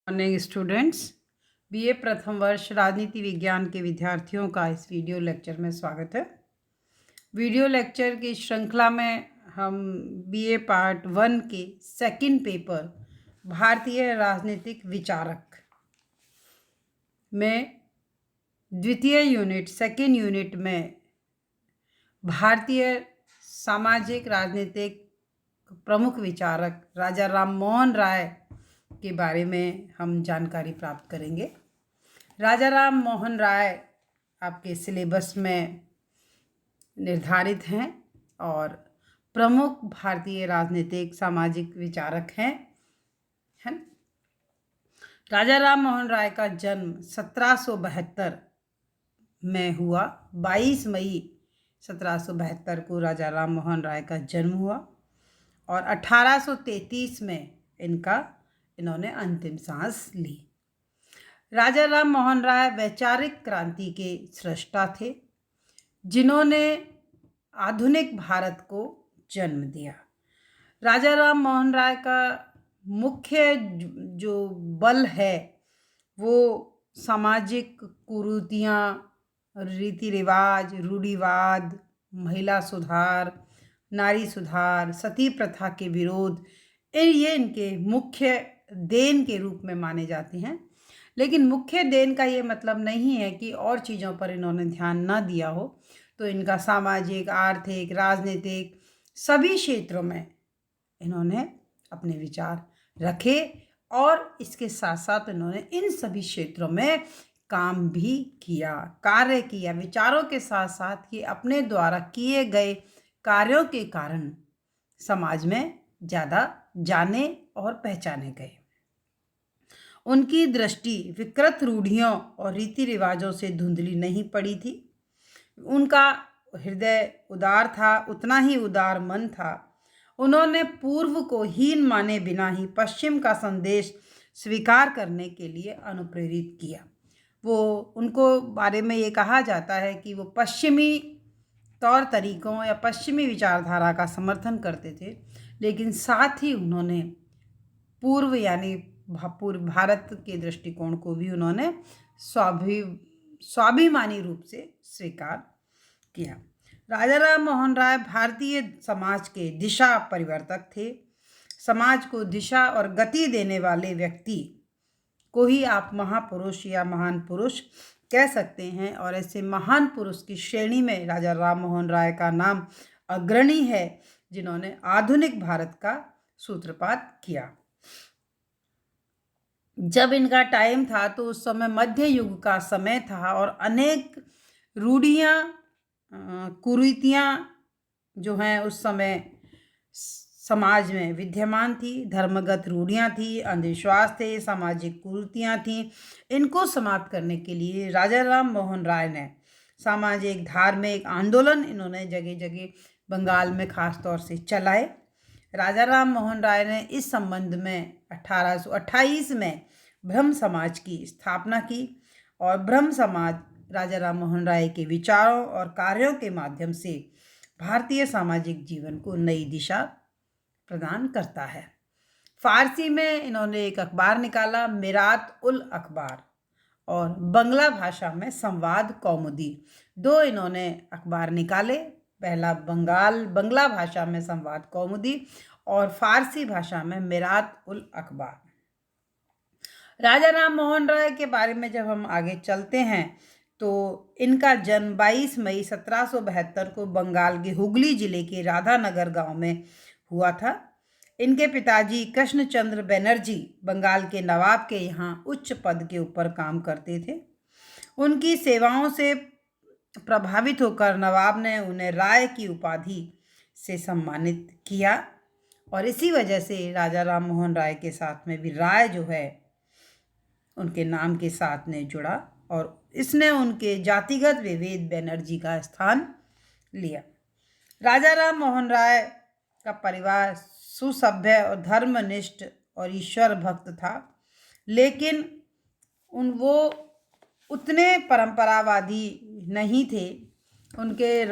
Morning students. BA प्रथम वर्ष राजनीति विज्ञान के विद्यार्थियों का इस वीडियो लेक्चर में स्वागत है। वीडियो लेक्चर की श्रृंखला में हम बीए पार्ट 1 के सेकंड पेपर भारतीय राजनीतिक विचारक में द्वितीय यूनिट सेकंड यूनिट में भारतीय सामाजिक राजनीतिक प्रमुख विचारक राजा राम मोहन राय के बारे में हम जानकारी प्राप्त करेंगे। राजा राम मोहन राय आपके सिलेबस में निर्धारित हैं और प्रमुख भारतीय राजनीतिक सामाजिक विचारक हैं। राजा राम मोहन राय का जन्म 1772 में हुआ। 22 मई 1772 को राजा राम मोहन राय का जन्म हुआ और 1833 में इन्होंने अंतिम सांस ली। राजा राम मोहन राय वैचारिक क्रांति के सृष्टा थे, जिन्होंने आधुनिक भारत को जन्म दिया। राजा राम मोहन राय का मुख्य जो बल है वो सामाजिक कुरीतियाँ, रीति रिवाज, रूढ़िवाद, महिला सुधार, नारी सुधार, सती प्रथा के विरोध, ये इनके मुख्य देन के रूप में माने जाते हैं। लेकिन मुख्य देन का ये मतलब नहीं है कि और चीज़ों पर इन्होंने ध्यान न दिया हो। तो इनका सामाजिक, आर्थिक, राजनीतिक सभी क्षेत्रों में इन्होंने अपने विचार रखे और इसके साथ साथ इन्होंने इन सभी क्षेत्रों में काम भी किया, कार्य किया। विचारों के साथ साथ ही अपने द्वारा किए गए कार्यों के कारण समाज में ज़्यादा जाने और पहचाने गए। उनकी दृष्टि विकृत रूढ़ियों और रीति रिवाजों से धुंधली नहीं पड़ी थी। उनका हृदय उदार था, उतना ही उदार मन था। उन्होंने पूर्व को हीन माने बिना ही पश्चिम का संदेश स्वीकार करने के लिए अनुप्रेरित किया। उनको बारे में ये कहा जाता है कि वो पश्चिमी तौर तरीकों या पश्चिमी विचारधारा का समर्थन करते थे, लेकिन साथ ही उन्होंने पूर्व यानी पूर्व भारत के दृष्टिकोण को भी उन्होंने स्वाभिमानी रूप से स्वीकार किया। राजा राम मोहन राय भारतीय समाज के दिशा परिवर्तक थे। समाज को दिशा और गति देने वाले व्यक्ति को ही आप महापुरुष या महान पुरुष कह सकते हैं और ऐसे महान पुरुष की श्रेणी में राजा राम मोहन राय का नाम अग्रणी है, जिन्होंने आधुनिक भारत का सूत्रपात किया। जब इनका टाइम था तो उस समय मध्य युग का समय था और अनेक रूढ़ियाँ, कुरीतियाँ जो हैं उस समय समाज में विद्यमान थी। धर्मगत रूढ़ियाँ थी, अंधविश्वास थे, सामाजिक कुरीतियाँ थीं। इनको समाप्त करने के लिए राजा राम मोहन राय ने सामाजिक धार्मिक आंदोलन इन्होंने जगह जगह बंगाल में खास तौर से चलाए। राजा राम मोहन राय ने इस संबंध में 1828 में ब्रह्म समाज की स्थापना की और ब्रह्म समाज राजा राम मोहन राय के विचारों और कार्यों के माध्यम से भारतीय सामाजिक जीवन को नई दिशा प्रदान करता है। फारसी में इन्होंने एक अखबार निकाला, मिरात उल अखबार, और बंगला भाषा में संवाद कौमुदी। 2 इन्होंने अखबार निकाले, पहला बंगला भाषा में संवाद कौमुदी और फारसी भाषा में मिरात उल अखबार। राजा राम मोहन राय के बारे में जब हम आगे चलते हैं तो इनका जन्म 22 मई 1772 को बंगाल के हुगली जिले के राधानगर गांव में हुआ था। इनके पिताजी कृष्णचंद्र बनर्जी बंगाल के नवाब के यहाँ उच्च पद के ऊपर काम करते थे। उनकी सेवाओं से प्रभावित होकर नवाब ने उन्हें राय की उपाधि से सम्मानित किया और इसी वजह से राजा राम मोहन राय के साथ में भी राय जो है उनके नाम के साथ में जुड़ा और इसने उनके जातिगत विभेद बनर्जी का स्थान लिया। राजा राम मोहन राय का परिवार सुसभ्य और धर्मनिष्ठ और ईश्वर भक्त था, लेकिन वो उतने परंपरावादी नहीं थे। उनके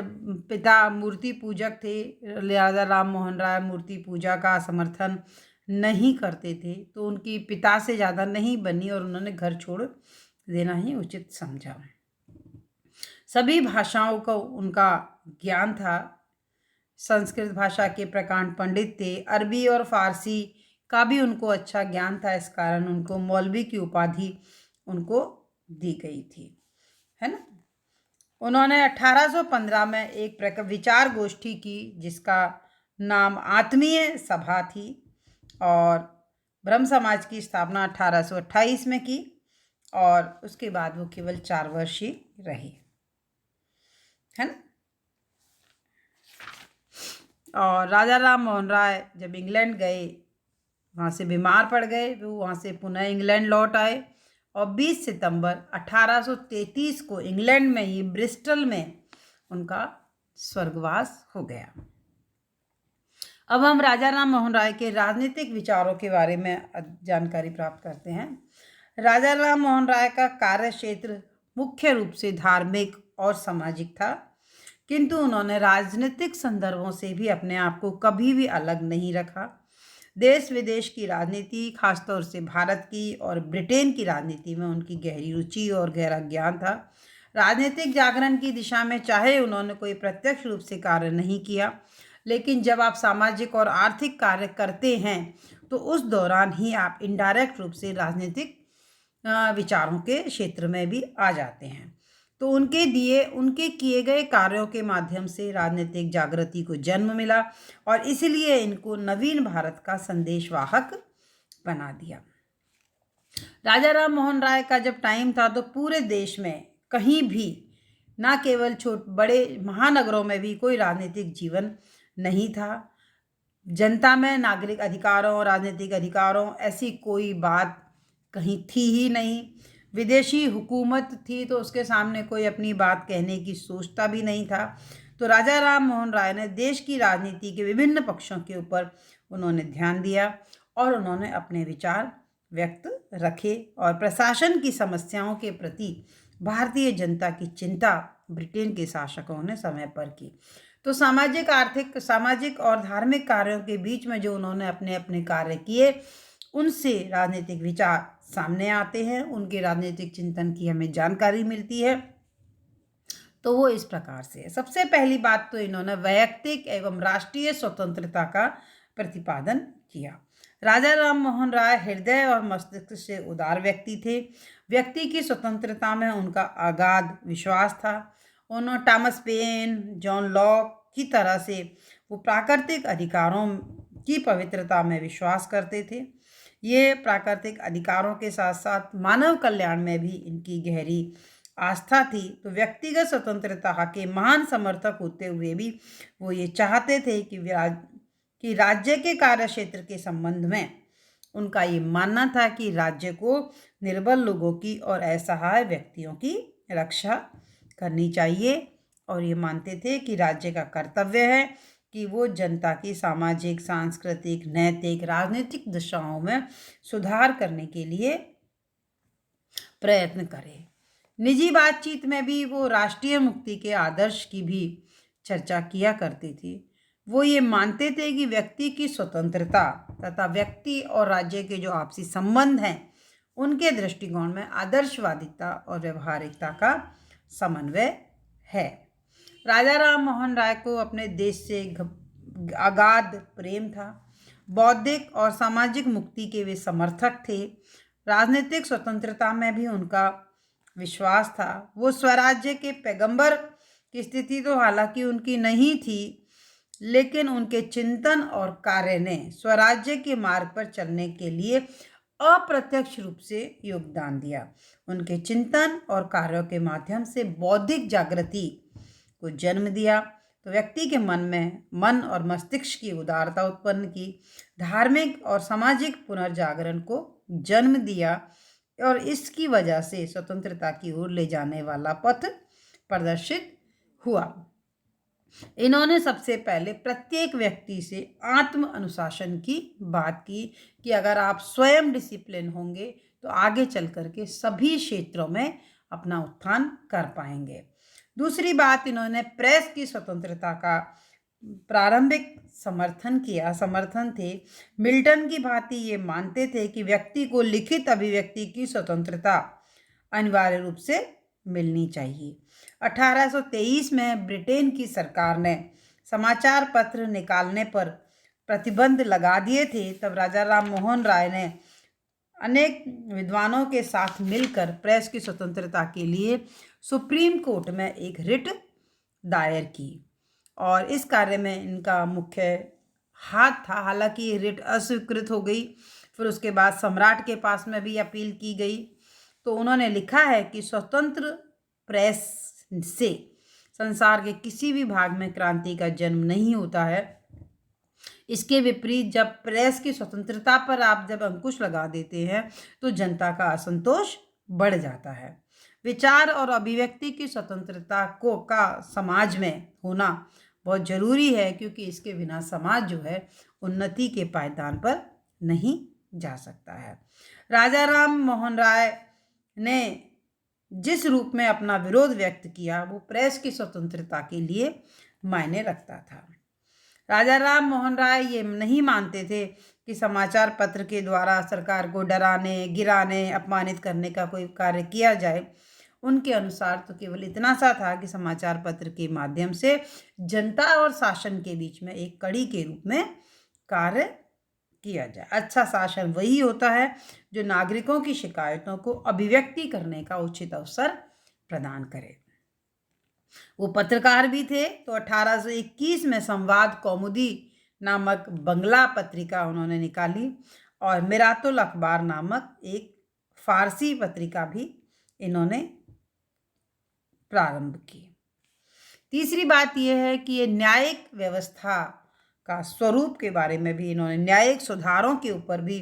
पिता मूर्ति पूजक थे। राजा राम मोहन राय मूर्ति पूजा का समर्थन नहीं करते थे तो उनकी पिता से ज़्यादा नहीं बनी और उन्होंने घर छोड़ देना ही उचित समझा। सभी भाषाओं को उनका ज्ञान था। संस्कृत भाषा के प्रकांड पंडित थे। अरबी और फारसी का भी उनको अच्छा ज्ञान था। इस कारण उनको मौलवी की उपाधि उनको दी गई थी, है ना। उन्होंने 1815 में एक विचार गोष्ठी की जिसका नाम आत्मीय सभा थी और ब्रह्म समाज की स्थापना 1828 में की और उसके बाद वो केवल 4 वर्ष ही रही, है ना। और राजा राम मोहन राय जब इंग्लैंड गए, वहाँ से बीमार पड़ गए, वो वहाँ से पुनः इंग्लैंड लौट आए और 20 सितंबर 1833 को इंग्लैंड में ही ब्रिस्टल में उनका स्वर्गवास हो गया। अब हम राजा राम मोहन राय के राजनीतिक विचारों के बारे में जानकारी प्राप्त करते हैं। राजा राम मोहन राय का कार्य क्षेत्र मुख्य रूप से धार्मिक और सामाजिक था, किंतु उन्होंने राजनीतिक संदर्भों से भी अपने आप को कभी भी अलग नहीं रखा। देश विदेश की राजनीति, खासतौर से भारत की और ब्रिटेन की राजनीति में उनकी गहरी रुचि और गहरा ज्ञान था। राजनीतिक जागरण की दिशा में चाहे उन्होंने कोई प्रत्यक्ष रूप से कार्य नहीं किया, लेकिन जब आप सामाजिक और आर्थिक कार्य करते हैं तो उस दौरान ही आप इनडायरेक्ट रूप से राजनीतिक विचारों के क्षेत्र में भी आ जाते हैं। तो उनके किए गए कार्यों के माध्यम से राजनीतिक जागृति को जन्म मिला और इसलिए इनको नवीन भारत का संदेशवाहक बना दिया। राजा राम मोहन राय का जब टाइम था तो पूरे देश में कहीं भी, ना केवल बड़े महानगरों में भी, कोई राजनीतिक जीवन नहीं था। जनता में नागरिक अधिकारों और राजनीतिक अधिकारों ऐसी कोई बात कहीं थी ही नहीं। विदेशी हुकूमत थी तो उसके सामने कोई अपनी बात कहने की सोचता भी नहीं था। तो राजा राम मोहन राय ने देश की राजनीति के विभिन्न पक्षों के ऊपर उन्होंने ध्यान दिया और उन्होंने अपने विचार व्यक्त रखे और प्रशासन की समस्याओं के प्रति भारतीय जनता की चिंता ब्रिटेन के शासकों ने समय पर की। तो सामाजिक और धार्मिक कार्यों के बीच में जो उन्होंने अपने अपने कार्य किए, उनसे राजनीतिक विचार सामने आते हैं, उनके राजनीतिक चिंतन की हमें जानकारी मिलती है। तो वो इस प्रकार से है। सबसे पहली बात तो इन्होंने वैयक्तिक एवं राष्ट्रीय स्वतंत्रता का प्रतिपादन किया। राजा राम मोहन राय हृदय और मस्तिष्क से उदार व्यक्ति थे। व्यक्ति की स्वतंत्रता में उनका अगाध विश्वास था। उन्होंने टॉमस पेन, जॉन लॉक की तरह से वो प्राकृतिक अधिकारों की पवित्रता में विश्वास करते थे। ये प्राकृतिक अधिकारों के साथ साथ मानव कल्याण में भी इनकी गहरी आस्था थी। तो व्यक्तिगत स्वतंत्रता के महान समर्थक होते हुए भी वो ये चाहते थे कि राज्य के कार्य क्षेत्र के संबंध में उनका ये मानना था कि राज्य को निर्बल लोगों की और असहाय व्यक्तियों की रक्षा करनी चाहिए और ये मानते थे कि राज्य का कर्तव्य है कि वो जनता की सामाजिक, सांस्कृतिक, नैतिक, राजनीतिक दिशाओं में सुधार करने के लिए प्रयत्न करे। निजी बातचीत में भी वो राष्ट्रीय मुक्ति के आदर्श की भी चर्चा किया करती थी। वो ये मानते थे कि व्यक्ति की स्वतंत्रता तथा व्यक्ति और राज्य के जो आपसी संबंध हैं, उनके दृष्टिकोण में आदर्शवादिता और व्यवहारिकता का समन्वय है। राजा राम मोहन राय को अपने देश से अगाध प्रेम था। बौद्धिक और सामाजिक मुक्ति के वे समर्थक थे। राजनीतिक स्वतंत्रता में भी उनका विश्वास था। वो स्वराज्य के पैगंबर की स्थिति तो हालांकि उनकी नहीं थी, लेकिन उनके चिंतन और कार्य ने स्वराज्य के मार्ग पर चलने के लिए अप्रत्यक्ष रूप से योगदान दिया। उनके चिंतन और कार्यों के माध्यम से बौद्धिक जागृति को जन्म दिया, तो व्यक्ति के मन और मस्तिष्क की उदारता उत्पन्न की, धार्मिक और सामाजिक पुनर्जागरण को जन्म दिया और इसकी वजह से स्वतंत्रता की ओर ले जाने वाला पथ प्रदर्शित हुआ। इन्होंने सबसे पहले प्रत्येक व्यक्ति से आत्म अनुशासन की बात की कि अगर आप स्वयं डिसिप्लिन होंगे तो आगे चल करके सभी क्षेत्रों में अपना उत्थान कर पाएंगे। दूसरी बात, इन्होंने प्रेस की स्वतंत्रता का प्रारंभिक समर्थन थे, मिल्टन की भांति ये मानते थे कि व्यक्ति को लिखित अभिव्यक्ति की स्वतंत्रता अनिवार्य रूप से मिलनी चाहिए। 1823 में ब्रिटेन की सरकार ने समाचार पत्र निकालने पर प्रतिबंध लगा दिए थे। तब राजा राम मोहन राय ने अनेक विद्वानों के साथ मिलकर प्रेस की स्वतंत्रता के लिए सुप्रीम कोर्ट में एक रिट दायर की और इस कार्य में इनका मुख्य हाथ था। हालांकि ये रिट अस्वीकृत हो गई। फिर उसके बाद सम्राट के पास में भी अपील की गई। तो उन्होंने लिखा है कि स्वतंत्र प्रेस से संसार के किसी भी भाग में क्रांति का जन्म नहीं होता है। इसके विपरीत जब प्रेस की स्वतंत्रता पर आप जब अंकुश लगा देते हैं तो जनता का असंतोष बढ़ जाता है। विचार और अभिव्यक्ति की स्वतंत्रता का समाज में होना बहुत जरूरी है, क्योंकि इसके बिना समाज जो है उन्नति के पायदान पर नहीं जा सकता है। राजा राम मोहन राय ने जिस रूप में अपना विरोध व्यक्त किया वो प्रेस की स्वतंत्रता के लिए मायने रखता था। राजा राम मोहन राय ये नहीं मानते थे कि समाचार पत्र के द्वारा सरकार को डराने, गिराने, अपमानित करने का कोई कार्य किया जाए। उनके अनुसार तो केवल इतना सा था कि समाचार पत्र के माध्यम से जनता और शासन के बीच में एक कड़ी के रूप में कार्य किया जाए। अच्छा शासन वही होता है जो नागरिकों की शिकायतों को अभिव्यक्ति करने का उचित अवसर प्रदान करे। वो पत्रकार भी थे। तो 1821 में संवाद कौमुदी नामक बंगला पत्रिका उन्होंने निकाली और मिरातुल अखबार नामक एक फारसी पत्रिका भी इन्होंने प्रारंभ की। तीसरी बात यह है कि ये न्यायिक व्यवस्था का स्वरूप के बारे में भी इन्होंने न्यायिक सुधारों के ऊपर भी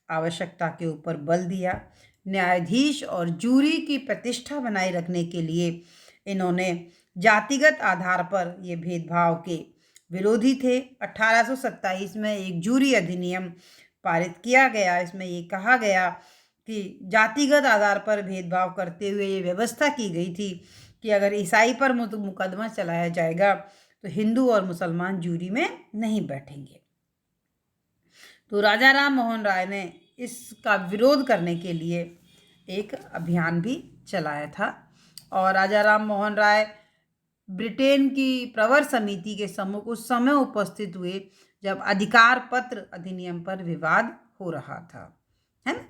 आवश्यकता के ऊपर बल दिया। न्यायाधीश और जूरी की प्रतिष्ठा बनाए रखने के लिए इन्होंने जातिगत आधार पर ये भेदभाव के विरोधी थे। 1827 में एक जूरी अधिनियम पारित किया गया। इसमें ये कहा गया कि जातिगत आधार पर भेदभाव करते हुए ये व्यवस्था की गई थी कि अगर ईसाई पर मुकदमा चलाया जाएगा तो हिंदू और मुसलमान जूरी में नहीं बैठेंगे। तो राजा राम मोहन राय ने इसका विरोध करने के लिए एक अभियान भी चलाया था और राजा राम मोहन राय ब्रिटेन की प्रवर समिति के सम्मुख उस समय उपस्थित हुए जब अधिकार पत्र अधिनियम पर विवाद हो रहा था, है ना।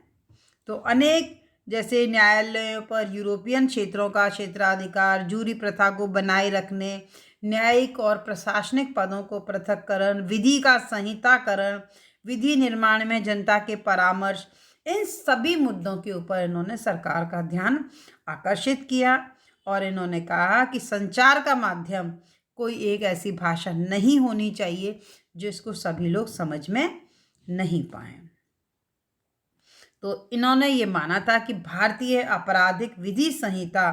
तो अनेक जैसे न्यायालयों पर यूरोपियन क्षेत्रों का क्षेत्राधिकार, जूरी प्रथा को बनाए रखने, न्यायिक और प्रशासनिक पदों को पृथक्करण, विधि का संहिताकरण, विधि निर्माण में जनता के परामर्श, इन सभी मुद्दों के ऊपर इन्होंने सरकार का ध्यान आकर्षित किया और इन्होंने कहा कि संचार का माध्यम कोई एक ऐसी भाषा नहीं होनी चाहिए जिसको सभी लोग समझ में नहीं पाए। तो इन्होंने ये माना था कि भारतीय आपराधिक विधि संहिता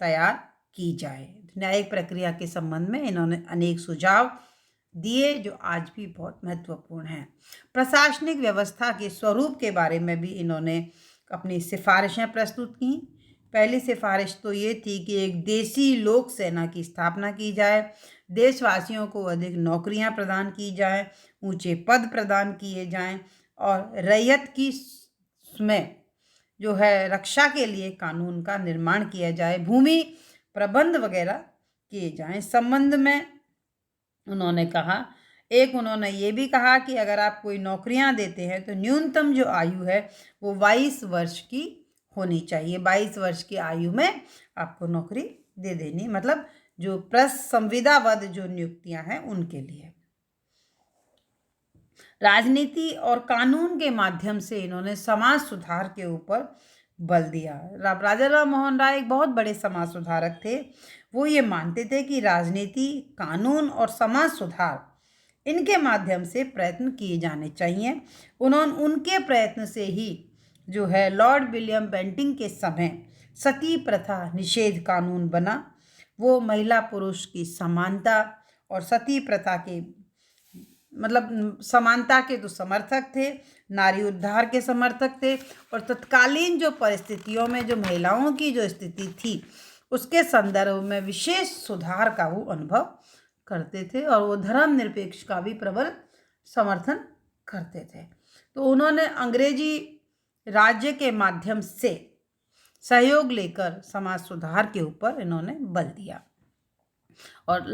तैयार की जाए। न्यायिक प्रक्रिया के संबंध में इन्होंने अनेक सुझाव दिए जो आज भी बहुत महत्वपूर्ण हैं। प्रशासनिक व्यवस्था के स्वरूप के बारे में भी इन्होंने अपनी सिफारिशें प्रस्तुत की। पहली सिफारिश तो ये थी कि एक देसी लोक सेना की स्थापना की जाए, देशवासियों को अधिक नौकरियां प्रदान की जाए, ऊंचे पद प्रदान किए जाएं और रैयत की में जो है रक्षा के लिए कानून का निर्माण किया जाए, भूमि प्रबंध वगैरह किए जाएं। संबंध में उन्होंने कहा, उन्होंने ये भी कहा कि अगर आप कोई नौकरियां देते हैं तो न्यूनतम जो आयु है वो 22 वर्ष की होनी चाहिए। 22 वर्ष की आयु में आपको नौकरी दे देनी, मतलब जो संविदाबद्ध जो नियुक्तियां हैं उनके लिए। राजनीति और कानून के माध्यम से इन्होंने समाज सुधार के ऊपर बल दिया। राजा राम मोहन राय एक बहुत बड़े समाज सुधारक थे। वो ये मानते थे कि राजनीति, कानून और समाज सुधार इनके माध्यम से प्रयत्न किए जाने चाहिए। उनके प्रयत्न से ही जो है लॉर्ड विलियम बेंटिंक के समय सती प्रथा निषेध कानून बना। वो महिला पुरुष की समानता और सती प्रथा के मतलब समानता के तो समर्थक थे, नारी उद्धार के समर्थक थे और तत्कालीन जो परिस्थितियों में जो महिलाओं की जो स्थिति थी उसके संदर्भ में विशेष सुधार का वो अनुभव करते थे और वो धर्मनिरपेक्ष का भी प्रबल समर्थन करते थे। तो उन्होंने अंग्रेजी राज्य के माध्यम से सहयोग लेकर समाज सुधार के ऊपर इन्होंने बल दिया और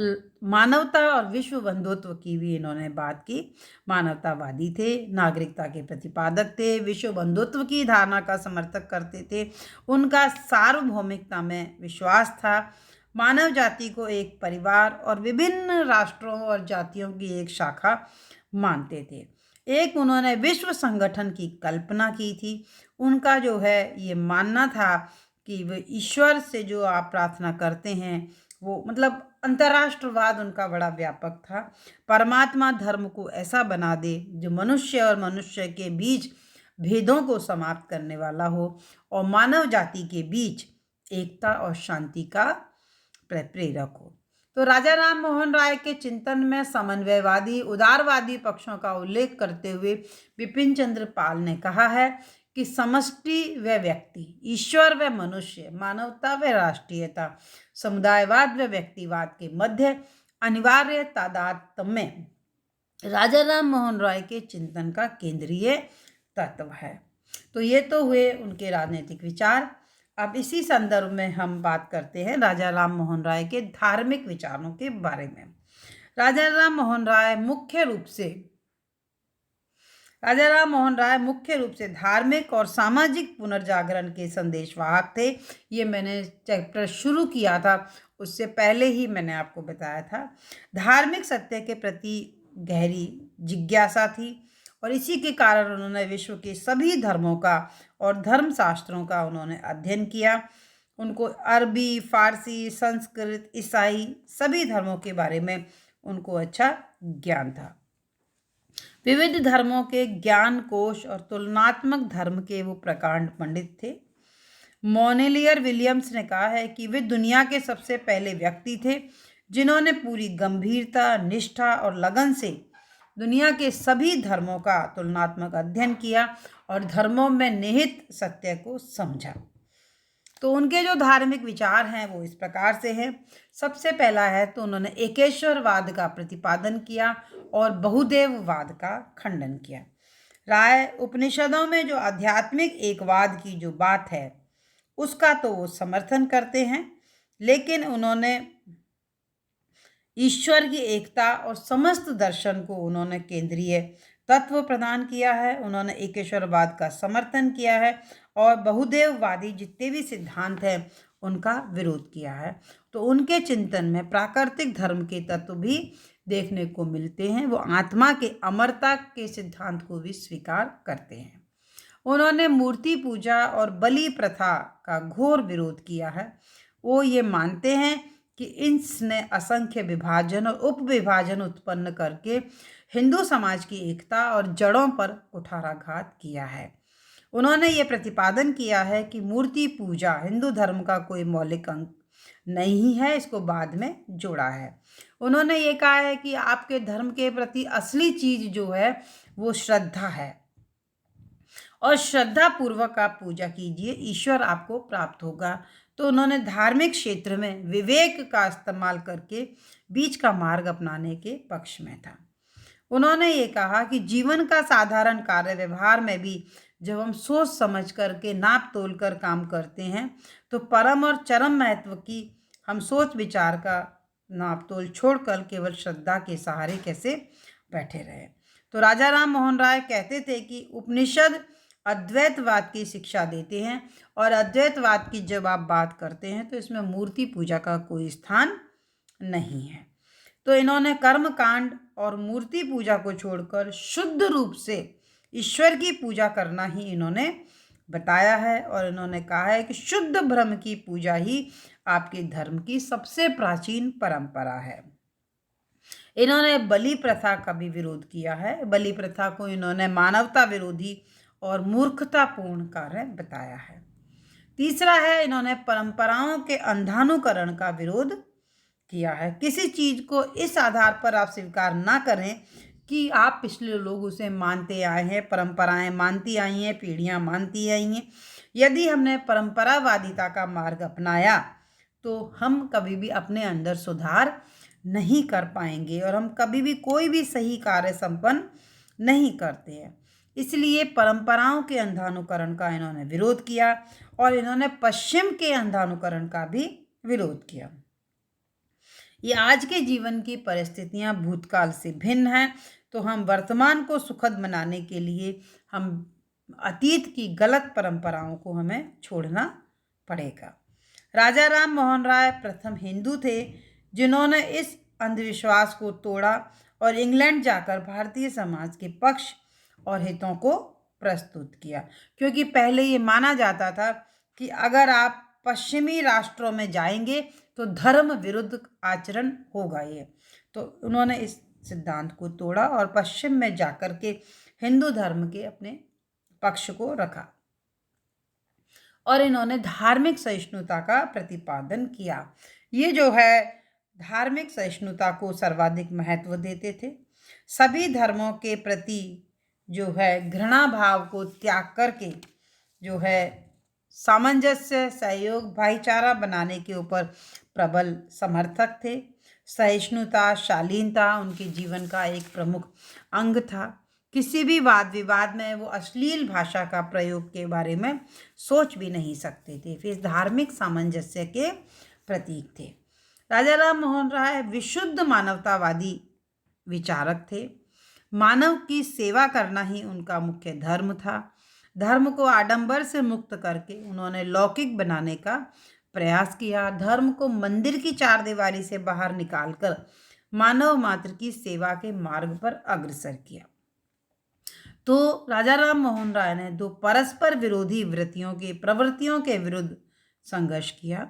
मानवता और विश्व बंधुत्व की भी इन्होंने बात की। मानवतावादी थे, नागरिकता के प्रतिपादक थे, विश्व बंधुत्व की धारणा का समर्थक करते थे। उनका सार्वभौमिकता में विश्वास था। मानव जाति को एक परिवार और विभिन्न राष्ट्रों और जातियों की एक शाखा मानते थे। एक उन्होंने विश्व संगठन की कल्पना की थी। उनका जो है ये मानना था कि वे ईश्वर से जो आप प्रार्थना करते हैं वो मतलब अंतर्राष्ट्रवाद उनका बड़ा व्यापक था। परमात्मा धर्म को ऐसा बना दे जो मनुष्य और मनुष्य के बीच भेदों को समाप्त करने वाला हो और मानव जाति के बीच एकता और शांति का प्रेरक हो। तो राजा राम मोहन राय के चिंतन में समन्वयवादी उदारवादी पक्षों का उल्लेख करते हुए बिपिन चंद्र पाल ने कहा है कि समष्टि व व्यक्ति, ईश्वर व मनुष्य, मानवता व राष्ट्रीयता, समुदायवाद व व्यक्तिवाद के मध्य अनिवार्य तादात्म्य में राजा राम मोहन राय के चिंतन का केंद्रीय तत्व है। तो ये तो हुए उनके राजनीतिक विचार। अब इसी संदर्भ में हम बात करते हैं राजा राम मोहन राय के धार्मिक विचारों के बारे में। राजा राम मोहन राय मुख्य रूप से धार्मिक और सामाजिक पुनर्जागरण के संदेशवाहक थे। ये मैंने चैप्टर शुरू किया था उससे पहले ही मैंने आपको बताया था। धार्मिक सत्य के प्रति गहरी जिज्ञासा थी और इसी के कारण उन्होंने विश्व के सभी धर्मों का और धर्मशास्त्रों का उन्होंने अध्ययन किया। उनको अरबी, फारसी, संस्कृत, ईसाई सभी धर्मों के बारे में उनको अच्छा ज्ञान था। विविध धर्मों के ज्ञान कोश और तुलनात्मक धर्म के वो प्रकांड पंडित थे। मोनेलियर विलियम्स ने कहा है कि वे दुनिया के सबसे पहले व्यक्ति थे जिन्होंने पूरी गंभीरता, निष्ठा और लगन से दुनिया के सभी धर्मों का तुलनात्मक अध्ययन किया और धर्मों में निहित सत्य को समझा। तो उनके जो धार्मिक विचार हैं वो इस प्रकार से हैं। सबसे पहला है तो उन्होंने एकेश्वरवाद का प्रतिपादन किया और बहुदेववाद का खंडन किया। राय उपनिषदों में जो आध्यात्मिक एकवाद की जो बात है उसका तो वो समर्थन करते हैं, लेकिन उन्होंने ईश्वर की एकता और समस्त दर्शन को उन्होंने केंद्रीय तत्व प्रदान किया है। उन्होंने एकेश्वरवाद का समर्थन किया है और बहुदेववादी जितने भी सिद्धांत हैं उनका विरोध किया है। तो उनके चिंतन में प्राकृतिक धर्म के तत्व भी देखने को मिलते हैं। वो आत्मा के अमरता के सिद्धांत को भी स्वीकार करते हैं। उन्होंने मूर्ति पूजा और बलि प्रथा का घोर विरोध किया है। वो ये मानते हैं कि इसने असंख्य विभाजन और उपविभाजन उत्पन्न करके हिंदू समाज की एकता और जड़ों पर कुठाराघात किया है। उन्होंने ये प्रतिपादन किया है कि मूर्ति पूजा हिंदू धर्म का कोई मौलिक अंग नहीं है, इसको बाद में जोड़ा है। उन्होंने ये कहा है कि आपके धर्म के प्रति असली चीज जो है वो श्रद्धा है और श्रद्धा पूर्वक आप पूजा कीजिए, ईश्वर आपको प्राप्त होगा। तो उन्होंने धार्मिक क्षेत्र में विवेक का इस्तेमाल करके बीच का मार्ग अपनाने के पक्ष में था। उन्होंने ये कहा कि जीवन का साधारण कार्य व्यवहार में भी जब हम सोच समझ करके नाप तोल कर काम करते हैं तो परम और चरम महत्व की हम सोच विचार का नाप तोल छोड़कर केवल श्रद्धा के सहारे कैसे बैठे रहे। तो राजा राम मोहन राय कहते थे कि उपनिषद अद्वैतवाद की शिक्षा देते हैं और अद्वैतवाद की जब आप बात करते हैं तो इसमें मूर्ति पूजा का कोई स्थान नहीं है। तो इन्होंने कर्म कांड और मूर्ति पूजा को छोड़कर शुद्ध रूप से ईश्वर की पूजा करना ही इन्होंने बताया है और इन्होंने कहा है कि शुद्ध ब्रह्म की पूजा ही आपके धर्म की सबसे प्राचीन परंपरा है। इन्होंने बलि प्रथा का भी विरोध किया है। बलि प्रथा को इन्होंने मानवता विरोधी और मूर्खतापूर्ण कार्य बताया है। तीसरा है इन्होंने परंपराओं के अंधानुकरण का विरोध किया है। किसी चीज को इस आधार पर आप स्वीकार ना करें कि आप पिछले लोग उसे मानते आए हैं, परंपराएं मानती आई हैं, पीढ़ियां मानती आई हैं। यदि हमने परंपरावादिता का मार्ग अपनाया तो हम कभी भी अपने अंदर सुधार नहीं कर पाएंगे और हम कभी भी कोई भी सही कार्य संपन्न नहीं करते हैं। इसलिए परंपराओं के अंधानुकरण का इन्होंने विरोध किया और इन्होंने पश्चिम के अंधानुकरण का भी विरोध किया। ये आज के जीवन की परिस्थितियां भूतकाल से भिन्न हैं, तो हम वर्तमान को सुखद बनाने के लिए हम अतीत की गलत परंपराओं को हमें छोड़ना पड़ेगा। राजा राम मोहन राय प्रथम हिंदू थे जिन्होंने इस अंधविश्वास को तोड़ा और इंग्लैंड जाकर भारतीय समाज के पक्ष और हितों को प्रस्तुत किया, क्योंकि पहले ये माना जाता था कि अगर आप पश्चिमी राष्ट्रों में जाएंगे तो धर्म विरुद्ध आचरण होगा। ये तो उन्होंने इस सिद्धांत को तोड़ा और पश्चिम में जाकर के हिंदू धर्म के अपने पक्ष को रखा और इन्होंने धार्मिक सहिष्णुता का प्रतिपादन किया। ये जो है धार्मिक सहिष्णुता को सर्वाधिक महत्व देते थे। सभी धर्मों के प्रति जो है घृणा भाव को त्याग करके जो है सामंजस्य, सहयोग, भाईचारा बनाने के ऊपर प्रबल समर्थक थे। सहिष्णुता, शालीनता उनके जीवन का एक प्रमुख अंग था। किसी भी वाद विवाद में वो अश्लील भाषा का प्रयोग के बारे में सोच भी नहीं सकते थे। फिर धार्मिक सामंजस्य के प्रतीक थे। राजा राम मोहन राय विशुद्ध मानवतावादी विचारक थे। मानव की सेवा करना ही उनका मुख्य धर्म था। धर्म को आडंबर से मुक्त करके उन्होंने लौकिक बनाने का प्रयास किया। धर्म को मंदिर की चारदीवारी से बाहर निकालकर मानव मात्र की सेवा के मार्ग पर अग्रसर किया। तो राजा राम मोहन राय ने दो परस्पर विरोधी प्रवृत्तियों के विरुद्ध संघर्ष किया।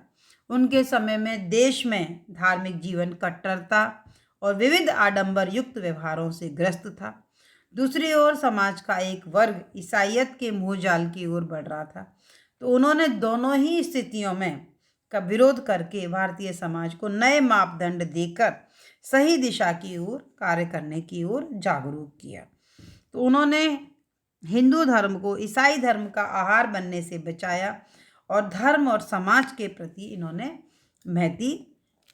उनके समय में देश में धार्मिक जीवन कट्टरता और विविध आडंबर युक्त व्यवहारों से ग्रस्त था। दूसरी ओर समाज का एक वर्ग ईसाईयत के मोहजाल की ओर बढ़ रहा था। तो उन्होंने दोनों ही स्थितियों में का विरोध करके भारतीय समाज को नए मापदंड देकर सही दिशा की ओर कार्य करने की ओर जागरूक किया। तो उन्होंने हिंदू धर्म को ईसाई धर्म का आहार बनने से बचाया और धर्म और समाज के प्रति इन्होंने महती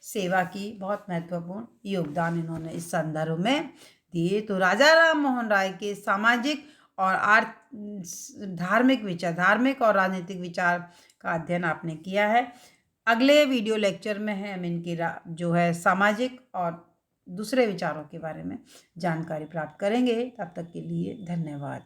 सेवा की। बहुत महत्वपूर्ण योगदान इन्होंने इस संदर्भ में दिए। तो राजा राम मोहन राय के सामाजिक और धार्मिक और राजनीतिक विचार का अध्ययन आपने किया है। अगले वीडियो लेक्चर में हम इनकी जो है सामाजिक और दूसरे विचारों के बारे में जानकारी प्राप्त करेंगे। तब तक के लिए धन्यवाद।